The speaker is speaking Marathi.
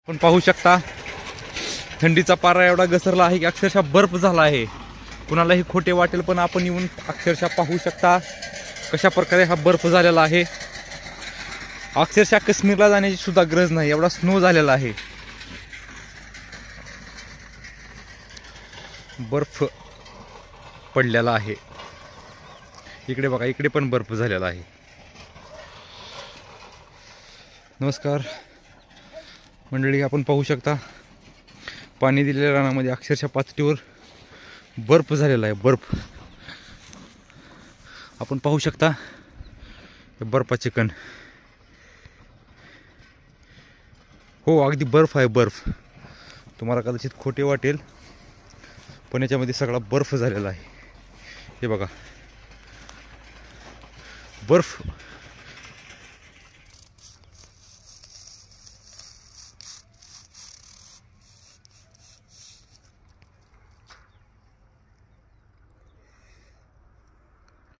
पण पाहू शकता थंडीचा पारा एवढा घसरला आहे की अक्षरशः बर्फ झाला आहे। कुणालाही खोटे वाटेल पण आपण येऊन अक्षरशः पाहू शकता कशा प्रकारे हा बर्फ झालेला आहे। अक्षरशः काश्मीरला जाण्याची सुद्धा गरज नाही, एवढा स्नो झालेला आहे। बर्फ पडलेला आहे। इकडे बघा, इकडे पण बर्फ झालेला आहे। नमस्कार मंडळी, आपण पाहू शकता पाणी दिलेल्या रानामध्ये अक्षरशः पाचटीवर बर्फ झालेला आहे। बर्फ आपण पाहू शकता, हे बर्फाचे कण। हो, अगदी बर्फ आहे, बर्फ। तुम्हाला कदाचित खोटे वाटेल पण याच्यामध्ये सगळा बर्फ झालेला आहे। हे बघा, बर्फ